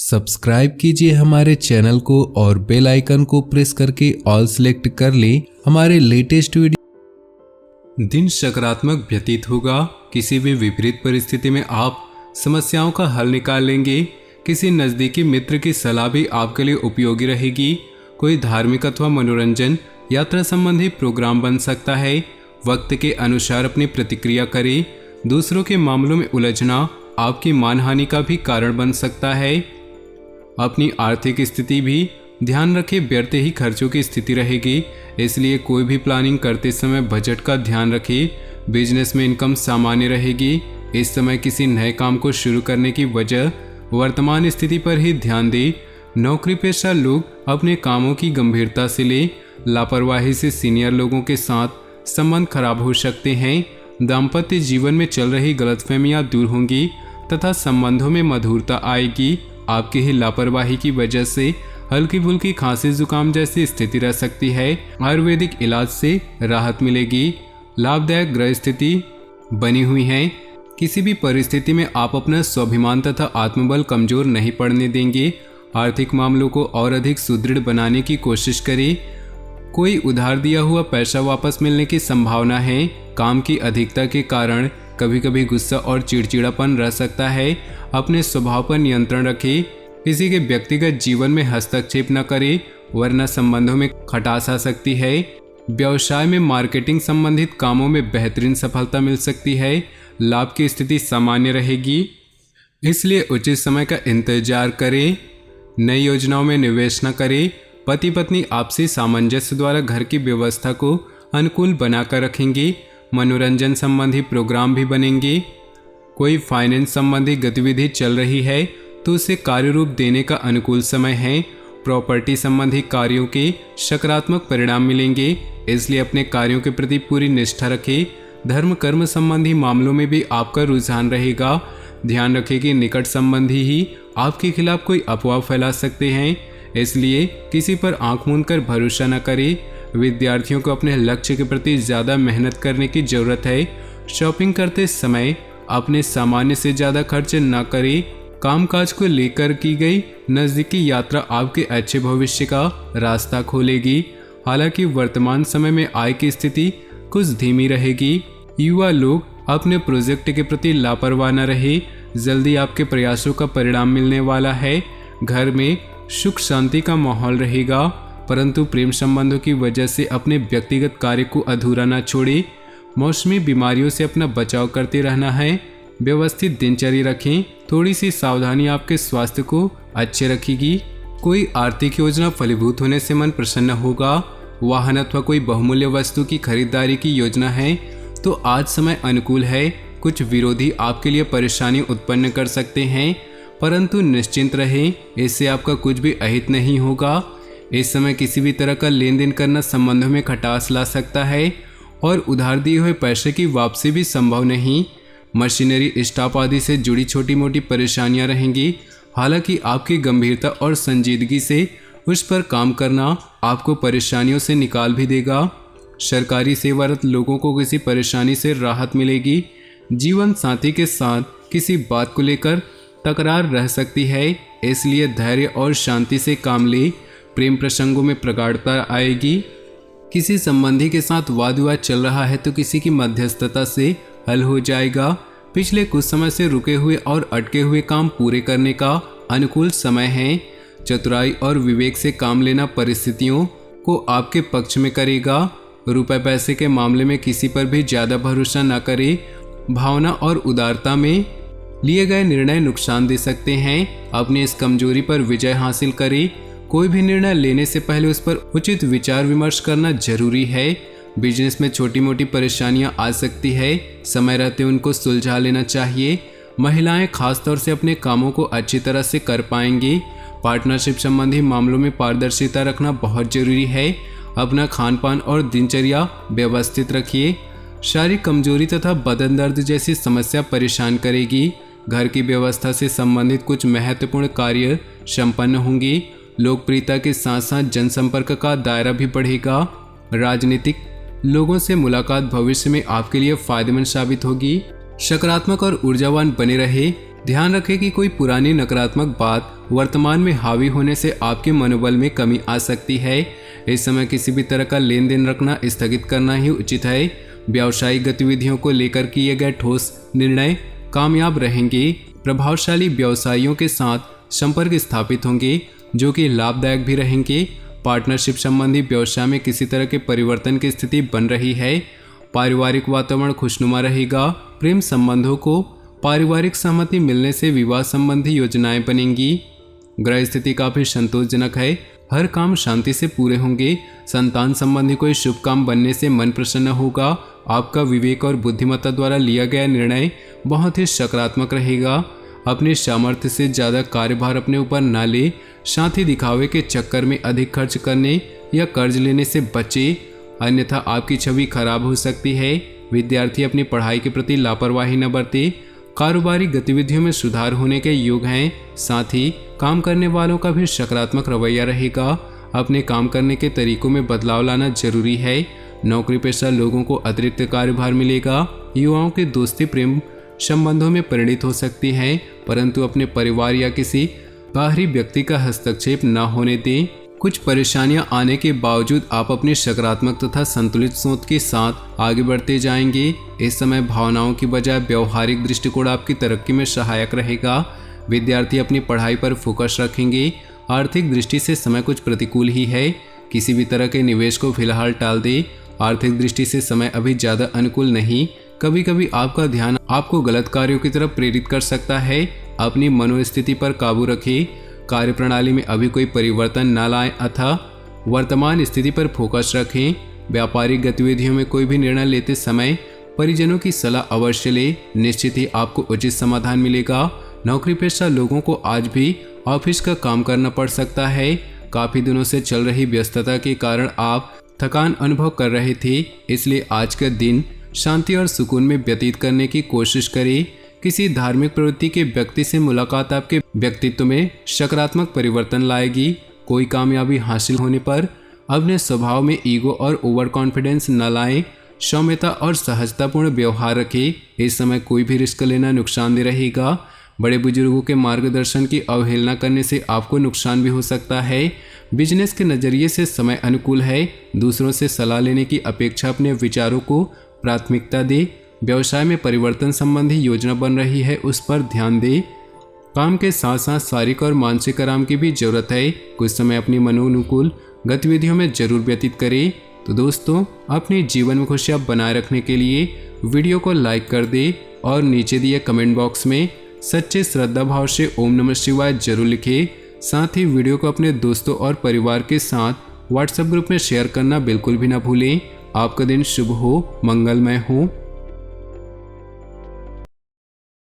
Subscribe कीजिए हमारे channel को और बेल आइकन को प्रेस करके ऑल सेलेक्ट कर लें हमारे लेटेस्ट वीडियो। दिन सकारात्मक व्यतीत होगा। किसी भी विपरीत परिस्थिति में आप समस्याओं का हल निकाल लेंगे। किसी नज़दीकी मित्र की सलाह भी आपके लिए उपयोगी रहेगी। कोई धार्मिक अथवा मनोरंजन यात्रा संबंधी प्रोग्राम बन सकता है। वक्त के अनुसार अपनी प्रतिक्रिया करें। दूसरों के मामलों में उलझना आपकी मानहानि का भी कारण बन सकता है। अपनी आर्थिक स्थिति भी ध्यान रखें, व्यर्थ ही खर्चों की स्थिति रहेगी, इसलिए कोई भी प्लानिंग करते समय बजट का ध्यान रखें। बिजनेस में इनकम सामान्य रहेगी। इस समय किसी नए काम को शुरू करने की वजह वर्तमान स्थिति पर ही ध्यान दें। नौकरी पेशा लोग अपने कामों की गंभीरता से लें। लापरवाही से सीनियर लोगों के साथ संबंध खराब हो सकते हैं। दाम्पत्य जीवन में चल रही गलतफहमियां दूर होंगी तथा संबंधों में मधुरता आएगी। आपकी ही लापरवाही की वजह से हल्की फुल्की खांसी जुकाम जैसी स्थिति रह सकती है। आयुर्वेदिक इलाज से राहत मिलेगी। लाभदायक ग्रह स्थिति बनी हुई है। किसी भी परिस्थिति में आप अपना स्वाभिमान तथा आत्मबल कमजोर नहीं पड़ने देंगे। आर्थिक मामलों को और अधिक सुदृढ़ बनाने की कोशिश करें। कोई उधार दिया हुआ पैसा वापस मिलने की संभावना है। काम की अधिकता के कारण कभी कभी गुस्सा और चिड़चिड़ापन रह सकता है। अपने स्वभाव पर नियंत्रण रखें। किसी के व्यक्तिगत जीवन में हस्तक्षेप न करें, वरना संबंधों में खटास आ सकती है। व्यवसाय में मार्केटिंग संबंधित कामों में बेहतरीन सफलता मिल सकती है। लाभ की स्थिति सामान्य रहेगी, इसलिए उचित समय का इंतजार करें। नई योजनाओं में निवेश न करें। पति पत्नी आपसी सामंजस्य द्वारा घर की व्यवस्था को अनुकूल बनाकर रखेंगे। मनोरंजन संबंधी प्रोग्राम भी बनेंगे। कोई फाइनेंस संबंधी गतिविधि चल रही है तो उसे कार्य रूप देने का अनुकूल समय है। प्रॉपर्टी संबंधी कार्यों के सकारात्मक परिणाम मिलेंगे, इसलिए अपने कार्यों के प्रति पूरी निष्ठा रखें। धर्म कर्म संबंधी मामलों में भी आपका रुझान रहेगा। ध्यान रखें कि निकट संबंधी ही आपके खिलाफ कोई अफवाह फैला सकते हैं, इसलिए किसी पर आंख मूंद कर भरोसा न करें। विद्यार्थियों को अपने लक्ष्य के प्रति ज़्यादा मेहनत करने की जरूरत है। शॉपिंग करते समय अपने सामान्य से ज़्यादा खर्च न करें। कामकाज को लेकर की गई नज़दीकी यात्रा आपके अच्छे भविष्य का रास्ता खोलेगी। हालांकि वर्तमान समय में आय की स्थिति कुछ धीमी रहेगी। युवा लोग अपने प्रोजेक्ट के प्रति लापरवाह न रहे। जल्दी आपके प्रयासों का परिणाम मिलने वाला है। घर में सुख शांति का माहौल रहेगा, परंतु प्रेम संबंधों की वजह से अपने व्यक्तिगत कार्य को अधूरा न छोड़ें। मौसमी बीमारियों से अपना बचाव करते रहना है। व्यवस्थित दिनचर्या रखें। थोड़ी सी सावधानी आपके स्वास्थ्य को अच्छे रखेगी। कोई आर्थिक योजना फलीभूत होने से मन प्रसन्न होगा। वाहन अथवा कोई बहुमूल्य वस्तु की खरीदारी की योजना है तो आज समय अनुकूल है। कुछ विरोधी आपके लिए परेशानी उत्पन्न कर सकते हैं, परंतु निश्चिंत रहें, इससे आपका कुछ भी अहित नहीं होगा। इस समय किसी भी तरह का लेन देन करना संबंधों में खटास ला सकता है और उधार दिए हुए पैसे की वापसी भी संभव नहीं। मशीनरी स्टाफ आदि से जुड़ी छोटी मोटी परेशानियां रहेंगी। हालांकि आपकी गंभीरता और संजीदगी से उस पर काम करना आपको परेशानियों से निकाल भी देगा। सरकारी सेवारत लोगों को किसी परेशानी से राहत मिलेगी। जीवन साथी के साथ किसी बात को लेकर तकरार रह सकती है, इसलिए धैर्य और शांति से काम ले। प्रेम प्रसंगों में प्रगाढ़ता आएगी। किसी संबंधी के साथ वाद विवाद चल रहा है तो किसी की मध्यस्थता से हल हो जाएगा। पिछले कुछ समय से रुके हुए और अटके हुए काम पूरे करने का अनुकूल समय है। चतुराई और विवेक से काम लेना परिस्थितियों को आपके पक्ष में करेगा। रुपए पैसे के मामले में किसी पर भी ज़्यादा भरोसा न करें। भावना और उदारता में लिए गए निर्णय नुकसान दे सकते हैं। अपनी इस कमजोरी पर विजय हासिल करें। कोई भी निर्णय लेने से पहले उस पर उचित विचार विमर्श करना जरूरी है। बिजनेस में छोटी मोटी परेशानियां आ सकती है, समय रहते उनको सुलझा लेना चाहिए। महिलाएं खासतौर से अपने कामों को अच्छी तरह से कर पाएंगी। पार्टनरशिप संबंधी मामलों में पारदर्शिता रखना बहुत जरूरी है। अपना खान पान और दिनचर्या व्यवस्थित रखिए। शारीरिक कमजोरी तथा बदन दर्द जैसी समस्या परेशान करेगी। घर की व्यवस्था से संबंधित कुछ महत्वपूर्ण कार्य संपन्न होंगी। लोकप्रियता के साथ साथ जनसंपर्क का दायरा भी बढ़ेगा। राजनीतिक लोगों से मुलाकात भविष्य में आपके लिए फायदेमंद साबित होगी। सकारात्मक और ऊर्जावान बने रहे। ध्यान रखें कि कोई पुरानी नकारात्मक बात वर्तमान में हावी होने से आपके मनोबल में कमी आ सकती है। इस समय किसी भी तरह का लेन देन रखना स्थगित करना ही उचित है। व्यावसायिक गतिविधियों को लेकर किए गए ठोस निर्णय कामयाब रहेंगे। प्रभावशाली व्यवसायियों के साथ संपर्क स्थापित होंगे जो कि लाभदायक भी रहेंगे। पार्टनरशिप संबंधी व्यवसाय में किसी तरह के परिवर्तन की स्थिति बन रही है। पारिवारिक वातावरण खुशनुमा रहेगा। प्रेम संबंधों को पारिवारिक सहमति मिलने से विवाह संबंधी योजनाएं बनेंगी। ग्रह स्थिति काफी संतोषजनक है। हर काम शांति से पूरे होंगे। संतान संबंधी कोई शुभ काम बनने से मन प्रसन्न होगा। आपका विवेक और बुद्धिमत्ता द्वारा लिया गया निर्णय बहुत ही सकारात्मक रहेगा। अपने सामर्थ्य से ज़्यादा कार्यभार अपने ऊपर न ले। साथ ही दिखावे के चक्कर में अधिक खर्च करने या कर्ज लेने से बचे, अन्यथा आपकी छवि खराब हो सकती है। विद्यार्थी अपनी पढ़ाई के प्रति लापरवाही न बरते। कारोबारी गतिविधियों में सुधार होने के योग हैं। साथ ही काम करने वालों का भी सकारात्मक रवैया रहेगा। अपने काम करने के तरीकों में बदलाव लाना जरूरी है। नौकरी पेशा लोगों को अतिरिक्त कार्यभार मिलेगा। युवाओं की दोस्ती प्रेम संबंधों में परिणित हो सकती है, परंतु अपने परिवार या किसी बाहरी व्यक्ति का हस्तक्षेप न होने दें। कुछ परेशानियां आने के बावजूद आप अपनी सकारात्मक तथा संतुलित सोच के साथ आगे बढ़ते जाएंगे। इस समय भावनाओं की बजाय व्यवहारिक दृष्टिकोण आपकी तरक्की में सहायक रहेगा। विद्यार्थी अपनी पढ़ाई पर फोकस रखेंगे। आर्थिक दृष्टि से समय कुछ प्रतिकूल ही है। किसी भी तरह के निवेश को फिलहाल टाल दे। आर्थिक दृष्टि से समय अभी ज़्यादा अनुकूल नहीं। कभी कभी आपका ध्यान आपको गलत कार्यों की तरफ प्रेरित कर सकता है। अपनी मनोस्थिति पर काबू रखें। कार्यप्रणाली में अभी कोई परिवर्तन न लाएं अथवा वर्तमान स्थिति पर फोकस रखें। व्यापारिक गतिविधियों में कोई भी निर्णय लेते समय परिजनों की सलाह अवश्य लें। निश्चित ही आपको उचित समाधान मिलेगा। नौकरी पेशा लोगों को आज भी ऑफिस का काम करना पड़ सकता है। काफ़ी दिनों से चल रही व्यस्तता के कारण आप थकान अनुभव कर रहे थे, इसलिए आज का दिन शांति और सुकून में व्यतीत करने की कोशिश करें। किसी धार्मिक प्रवृत्ति के व्यक्ति से मुलाकात आपके व्यक्तित्व में सकारात्मक परिवर्तन लाएगी। कोई कामयाबी हासिल होने पर अपने स्वभाव में ईगो और ओवर कॉन्फिडेंस न लाएं। सौम्यता और सहजतापूर्ण व्यवहार रखें। इस समय कोई भी रिस्क लेना नुकसानदेह रहेगा। बड़े बुजुर्गों के मार्गदर्शन की अवहेलना करने से आपको नुकसान भी हो सकता है। बिजनेस के नज़रिए से समय अनुकूल है। दूसरों से सलाह लेने की अपेक्षा अपने विचारों को प्राथमिकता दे। व्यवसाय में परिवर्तन संबंधी योजना बन रही है, उस पर ध्यान दे। काम के साथ साथ शारीरिक और मानसिक आराम की भी जरूरत है। कुछ समय अपनी मनोनुकूल गतिविधियों में जरूर व्यतीत करें। तो दोस्तों, अपने जीवन में खुशियाँ बनाए रखने के लिए वीडियो को लाइक कर दे और नीचे दिए कमेंट बॉक्स में सच्चे श्रद्धा भाव से ओम नमः शिवाय जरूर लिखें। साथ ही वीडियो को अपने दोस्तों और परिवार के साथ व्हाट्सएप ग्रुप में शेयर करना बिल्कुल भी ना भूलें। आपका दिन शुभ हो, मंगलमय हो।